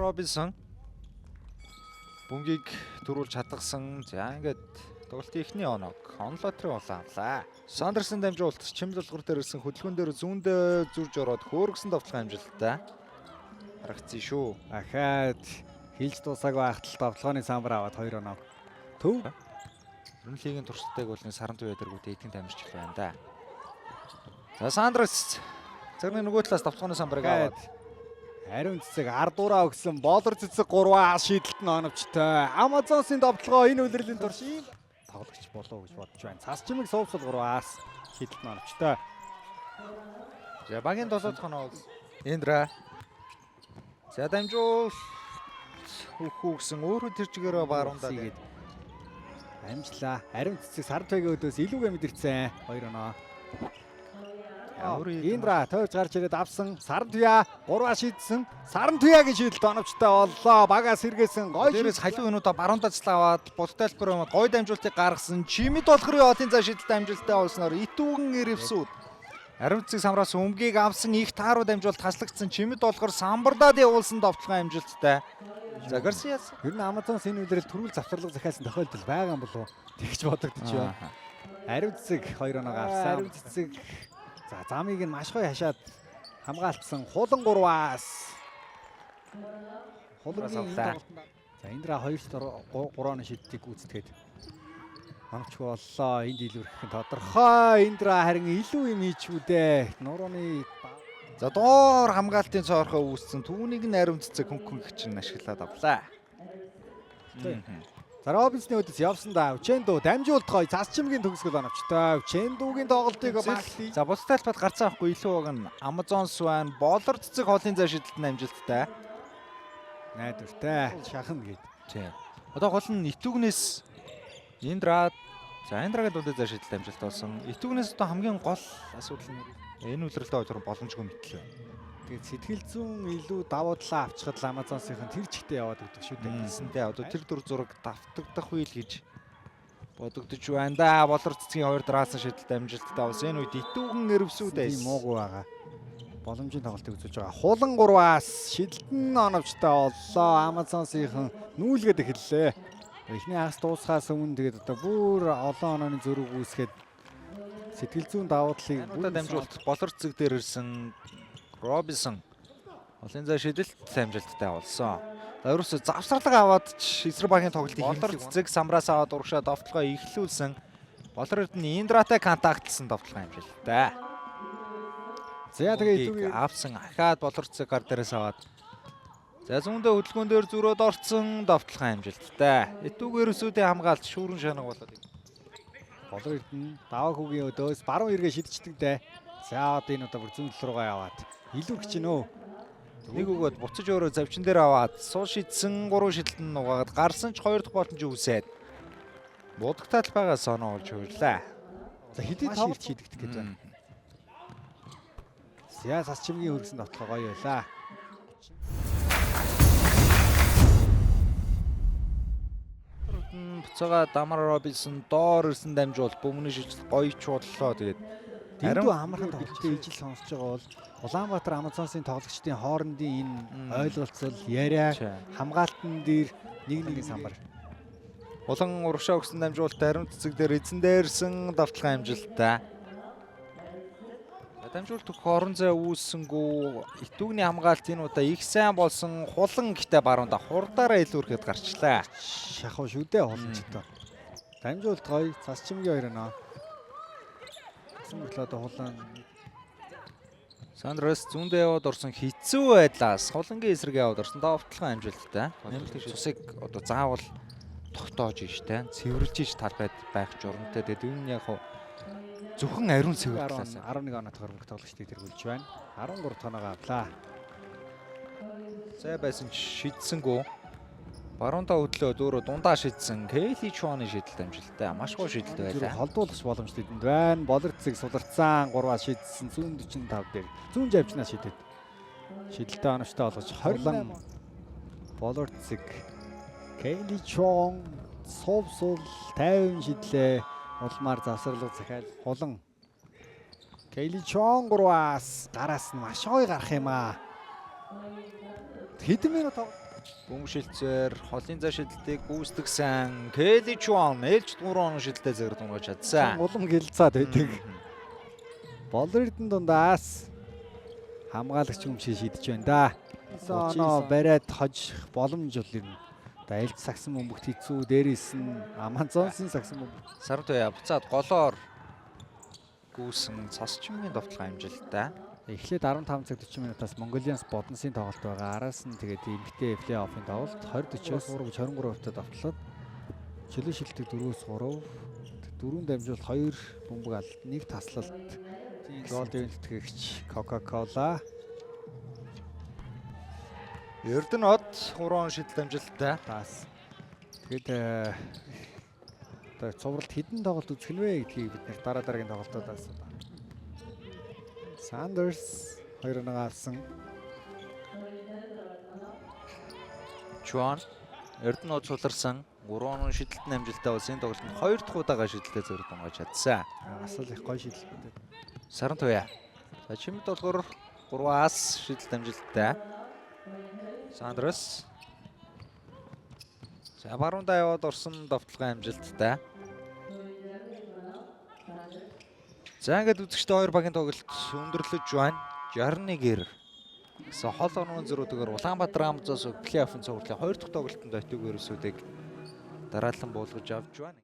Робинсон бөмбөгийг төрүүлж чадгсан. За ингээд тоглолтын эхний оног онлотрын болоо авлаа. Сандерсын дамжуулалт чимэл болгор дээр ирсэн хөдөлгөөн дээр зүүндээ зурж ороод хөөргсөн давталгаа амжилттай. Харагдсан шүү. Ахаад хилж дуусаагүй ахтал давталгааны самбар аваад 2 оноо. Төв. Ер нь лигийн туршилтыг бол саран туяа дэргүүд эдгэн тамирч их байна да. За Сандрес цагны нөгөө талаас давталгааны самбарыг аваад ариун цэцэг ардуураа өгсөн болор цэцэг 3-аа шийдэлт нь оновчтой. Амазонсын давталгаа энэ үлрэлийн турш ийм тоглогч болов гэж бодож байна. Цас чимэг суувсал 3-аас шийдэлт нь оновчтой. За багийн 7 дахь оноо Эндра. За дамжуул хөхүүгсэн өөрөө тэр чигээрээ баарундаа гээд амжлаа. Ариун цэцэг сар туйгийн өдөөс илүүгээ мэдэрсэн 2 оноо. Индра тойрч гарч ирээд авсан саран туяа 3-аа шийдсэн. Саран туяагийн шийдэлт оновчтой боллоо. Багаас сэргээсэн гой дээрээс халуун өнөдөө баруун дацлаа аваад бут тайлбар гой дамжуултыг гаргасан. Чимэд болгорын одын цаа шийдэлт амжилттай болсноор итүүгэн ирвсүүд ариун цэцэг самраас өмгийг авсан их тааруу дамжуулалт хаслагдсан. Чимэд болгор самбардаад явуулсан давталгаа амжилттай. За Гарсиас ер нь Амазонс энэ үлрэл төрүүл завсарлага захиалсан тохиолдол байгаа юм болов тэгж бодогдож байна. Ариун цэцэг 2 оноо авсан. Ариун цэцэг за замыг нь маш гоё хашаад хамгаалтсан хулан 3-аас хулангийн за Индра 2-3 оноо шийдтийг гүйцэтгээд манчгүй боллоо. Энд илүүрэх нь тодорхой. Индра харин илүү юм хийчүүдээ. Нурууны за доор хамгаалтын цоорхоо үүссэн. Түүнийг нь ариун цэцэг хөнгөх чинь ашиглаад авлаа. За Робинсны өдөс явсан да. Учендо дамжуулт гоё цас чимгийн төгсгөл оновчтой. Учендогийн тоглолтыг багтээ. За бус тайлбарт гарцсан байхгүй илүү баг нь Амазонс байна. Болор цэцэг холын зай шийдэлт нь амжилттай. Найдвартай. Шахан гээд. Тий. Одоо гол нь Итүгнээс Индра за Индрагийн дундад зай шийдэлт амжилттай болсон. Итүгнээс одоо хамгийн гол асуудал нь энэ үлрэлтэй ойлгох боломжгүй мэтлээ. Тэгээд сэтгэл зүйн илүү давуу талаа авчихад Амазонсын тэр чигтээ яваад өгдөг шүү дээ. Гэсэндээ одоо тэр дүр зураг давтагдах үйл гэж бодогдож байна да. Болор цэцгийн 2 дараасан шийдэлт амжилттай болсон. Энэ үед итүүгэн нэрвсүүдээ муугүй байгаа. Боломжийн тоглолтыг үзүүлж байгаа. Хулан 3-аас шийдэлт нь оновчтой боллоо. Амазонсын нүүлгээд эхэллээ. Эхний хагас дуусахаас өмнө тэгээд одоо бүр олон онооны зөрүүг үүсгээд сэтгэл зүйн давуу талыг бүр дамжуулалт болор цэцэг дээр ирсэн Робинсон олон зай шийдэлт амжилттай болсон. За ерөөсө завсарлага аваад эсрэг багийн тоглолтыг болор цэцэг самраас аваад урагшаа давталгаа эхлүүлсэн. Болорд нь Индратай контактлсан давталгаа амжилттай. За тэгээ итүүгийг авсан ахаад болор цэцэг гар дээрээс аваад за зүүндээ хөдөлгөөн дээр зүрөөд орцсон давталгаа амжилттай. Итүүг ерөөсүүдээ хамгаалж шүүрэн шанаг болоод болор эрдэнэ даваа хүүгийн өдөөс баруун эргээ шидчихдэг дээ. За одоо энэ удаа бүр зүүн тал руугаа яваад илүүрч гинөө. Нэг өгөөд буцаж өөрөө завчин дээр аваад сул шидсэн 3 шидэлт нь нугаагаад гарсан ч 2 дахь болтон ч үсээд будагтал байгаа соноо олж хөвлөө. За хэдий тоглолт шийдэгдэх гэж байна. За цас чимгийн хөргсөн давталгаа гоё байлаа. Буцаага Дамар Робинсон доор ирсэн дамжуул бөмбөний шилжилт гоё чууллаа. Тэгээд дэндүү амархан тоглолтыг ижил сонсож байгаа бол Улаанбаатар Амазонсын тоглогчдын хоорондын энэ ойлголцол яриа хамгаалтан дээр нэг самбар. Улан урагшаа өгсөн дамжуулалт ариун цэцэг дээр эзэн дээрсэн давталгаа амжилттай. Дамжуулалт өгөх орон зай үүссэнгүү итүүгний хамгаалт энэ удаа их сайн болсон. Хулан гэхдээ баруунда хурдаараа илүүрхэд гарчлаа. Шахуу шүү дээ хуланчтай. Дамжуулалт гоё цас чимгийн 2 оноо. Мөрлөө хулан Сандрес зүүндээ яваад орсон хэцүү байдлаас хулангийн эсрэг яваад орсон давталгаа амжилттай. Нэмэлт цусыг одоо заавал тогтоож штэ. Цэвэрлж иж талбайд байх журамтай. Тэгээд энэ яг зөвхөн ариун цэвэрлээс 11 оноо тохиромж тоглогчдыг тэргүүлж байна. 13 тоноогоо авлаа. Зай байсан ч шидсэнгүү. Баруунда хөдлөөд өөрөө дундаа шидсэн Кейли Чоны шийдэлт амжилттай. Маш гоё шийдэлт байлаа. Холдуулах боломжтой энд байна. Болор цэцэг суларцсан 3-аас шийдсэн 145 дээр. Зүүн завжнаас шийдэд. Шийдэлтээ оновчтой болгож 28 болор цэцэг Кейли Чон сул 50 шидлээ. Улмаар завсарлага захиал хулан. Кейли Чон 3-аас гараас нь маш гоё гарах юм аа. Хэдэн минут Бөмбөг холын зай шидэлтийг гүйцэтгсэн Келли Чуан ээлж 3 оноо шидэлтэй зэрэг дунгаж чадсан. Улам гэлцаад байдаг. Болридын дундаас хамгаалагч өмчийг шидэж байна да. Оноо бариад хожих боломж бол юм. За ээлж сагсан бөмбөгт хэцүү, дээрээс нь Амазонсын сагсан бөмбөг. Сарантуя буцаад голоор гүйсэн цасчмын довтлогын амжилттай. Эхлээд 15 цаг 40 минутаас Mongolians бодносын тоглолт байгаа. Араас нь тэгээд эмгтэй плей-оффын тоглолт 20-40-оос 3-23% довтлоод чөлөө шилдэг 4-3, 4 дамжуулалт 2 бөмбөг алт, 1 таслалт. Гол дэвтгэгч Coca-Cola. Эрдэнэт 3 он шидэлт амжилттай. Таас. Тэгээд одоо цувралд хэдэн тоглолт үзэх нь вэ гэдгийг бид нэр дараагийн тоглолтоодаас байна. Sanders 2-1 авсан. Чуан Эрдэнэт цуларсан 3 он шидэлтэн амжилттай болсон тоглолтод 2 дахь удаага шидэлтэй зэрэг дунгаж чадсан. Асал их гоё шийдэлтэй. Сарантуя. За чимэд болохоор 3-аас шидэлт амжилттай. Сандерс. За баруундаа яваад орсон довтлогын амжилттай. За ингээд үзэгчтэй хоёр багийн тоглолт өндөрлөж байна. 61-ээр. За хол орнын зөрүүдэгээр Улаанбаатар Амзоос плей-оффын цуглалын 2 дахь тоглолтод ойтог ерөөсүүдийг дараалан буулгаж авч байна.